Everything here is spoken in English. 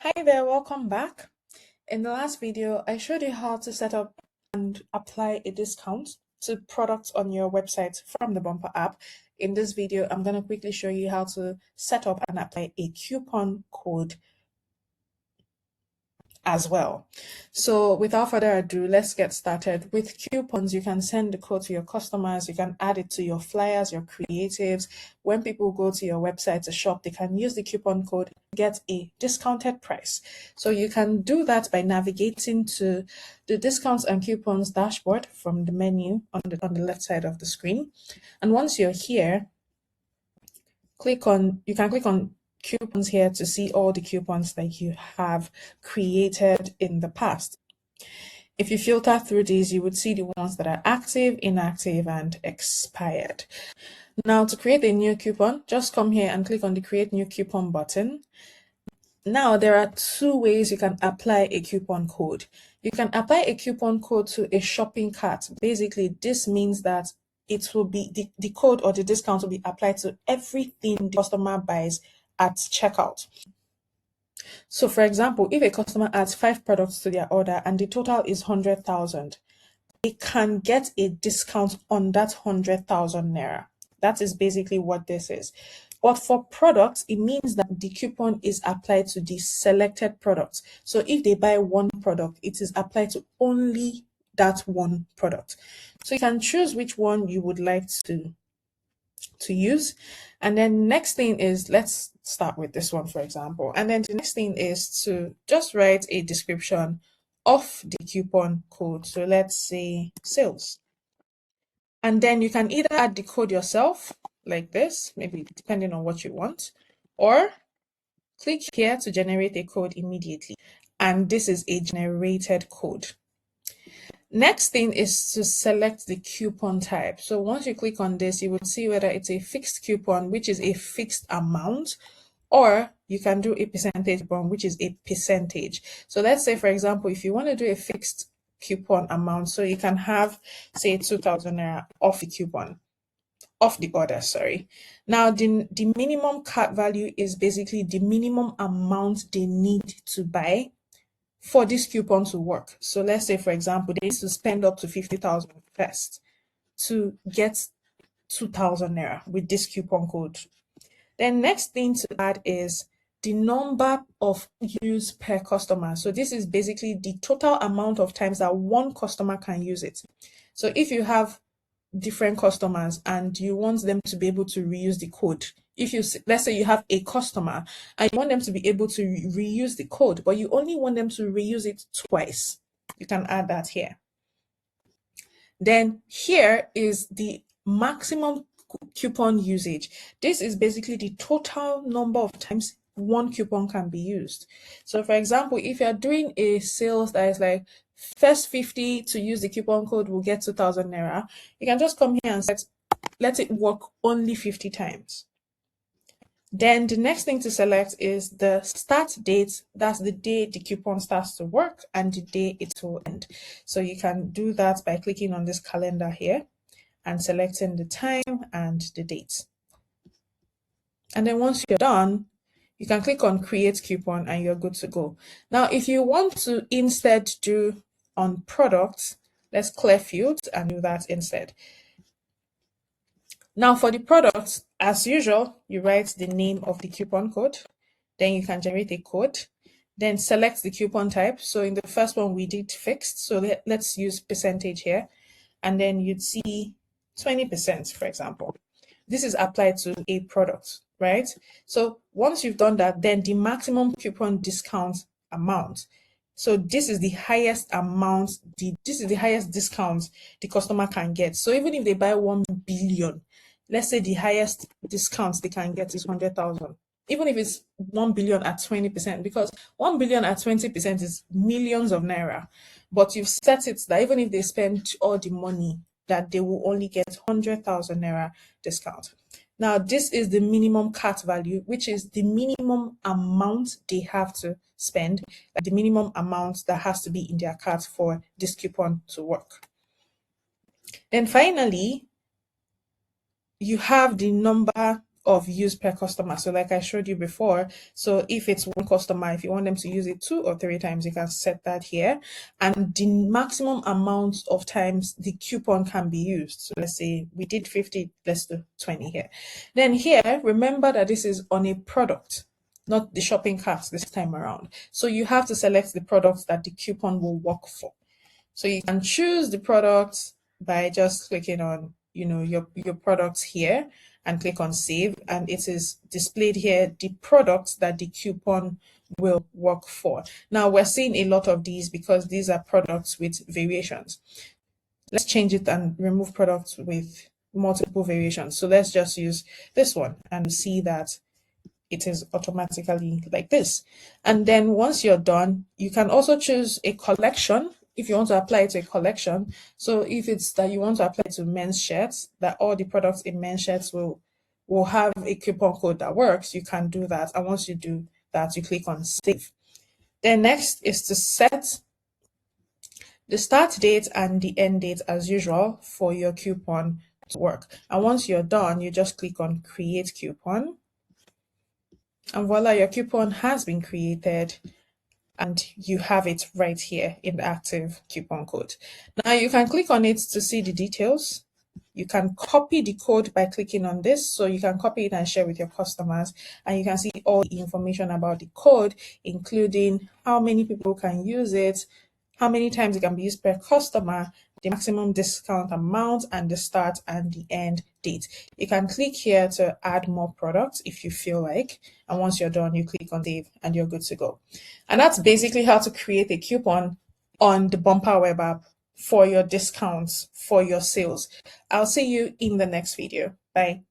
Hi there, welcome back. In the last video, I showed you how to set up and apply a discount to products on your website from the Bumper app. In this video, I'm going to quickly show you how to set up and apply a coupon code as well. So without further ado, let's get started. With coupons, you can send the code to your customers, you can add it to your flyers, your creatives. When people go to your website to shop, they can use the coupon code to get a discounted price. So you can do that by navigating to the discounts and coupons dashboard from the menu on the left side of the screen. And once you're here, you can click on coupons here to see all the coupons that you have created in the past. If you filter through these, you would see the ones that are active, inactive, and expired. Now, to create a new coupon, just come here and click on the create new coupon button. Now, there are two ways you can apply a coupon code. You can apply a coupon code to a shopping cart. Basically, this means that it will be the code or the discount will be applied to everything the customer buys at checkout. So for example, if a customer adds 5 products to their order and the total is 100,000, they can get a discount on that 100,000 naira. That is basically what this is. But for products, it means that the coupon is applied to the selected products. So if they buy one product, it is applied to only that one product. So you can choose which one you would like to use. And then next thing is, let's start with this one, for example. And then the next thing is to just write a description of the coupon code. So let's say sales. And then you can either add the code yourself like this, maybe depending on what you want, or click here to generate a code immediately. And this is a generated code. Next thing is to select the coupon type. So once you click on this, you will see whether it's a fixed coupon, which is a fixed amount, or you can do a percentage coupon, which is a percentage. So let's say, for example, if you want to do a fixed coupon amount, so you can have, say, 2,000 naira off the coupon, off the order, sorry. Now, the minimum cart value is basically the minimum amount they need to buy for this coupon to work. So let's say, for example, they need to spend up to 50,000 first to get 2,000 naira with this coupon code. Then next thing to add is the number of use per customer. So this is basically the total amount of times that one customer can use it. So if you have different customers and you want them to be able to reuse the code, let's say you have a customer and you want them to be able to reuse the code, but you only want them to reuse it twice, you can add that here. Then here is the maximum coupon usage. This is basically the total number of times one coupon can be used. So for example, if you're doing a sales that is like first 50 to use the coupon code will get 2,000 naira, you can just come here and let it work only 50 times. Then the next thing to select is the start date. That's the day the coupon starts to work and the day it will end. So you can do that by clicking on this calendar here and selecting the time and the date. And then once you're done, you can click on create coupon and you're good to go. Now, if you want to instead do on products, let's clear fields and do that instead. Now for the products, as usual, you write the name of the coupon code, then you can generate a code, then select the coupon type. So in the first one we did fixed, so let's use percentage here, and then you'd see 20%, for example. This is applied to a product, right? So once you've done that, then the maximum coupon discount amount. So this is the highest amount, this is the highest discount the customer can get. So even if they buy 1 billion, let's say the highest discount they can get is 100,000. Even if it's 1 billion at 20%, because 1 billion at 20% is millions of naira. But you've set it that even if they spend all the money, that they will only get 100,000 naira discount. Now, this is the minimum cart value, which is the minimum amount they have to spend, like the minimum amount that has to be in their cart for this coupon to work. Then finally, you have the number of use per customer. So like I showed you before, so if it's one customer, if you want them to use it 2 or 3 times, you can set that here. And the maximum amount of times the coupon can be used. So let's say we did 50, let's do 20 here. Then here, remember that this is on a product, not the shopping cart this time around. So you have to select the products that the coupon will work for. So you can choose the product by just clicking on, your products here and click on save, and it is displayed here the products that the coupon will work for. Now we're seeing a lot of these because these are products with variations. Let's change it and remove products with multiple variations. So let's just use this one and see that it is automatically like this. And then once you're done, you can also choose a collection if you want to apply it to a collection. So if it's that you want to apply it to men's shirts, that all the products in men's shirts will have a coupon code that works, you can do that. And once you do that, you click on save. Then next is to set the start date and the end date as usual for your coupon to work. And once you're done, you just click on create coupon. And voila, your coupon has been created and you have it right here in the active coupon code. Now you can click on it to see the details. You can copy the code by clicking on this. So you can copy it and share with your customers, and you can see all the information about the code, including how many people can use it, how many times it can be used per customer, the maximum discount amount, and the start and the end date. You can click here to add more products if you feel like. And once you're done, you click on save and you're good to go. And that's basically how to create a coupon on the Bumper web app for your discounts, for your sales. I'll see you in the next video. Bye.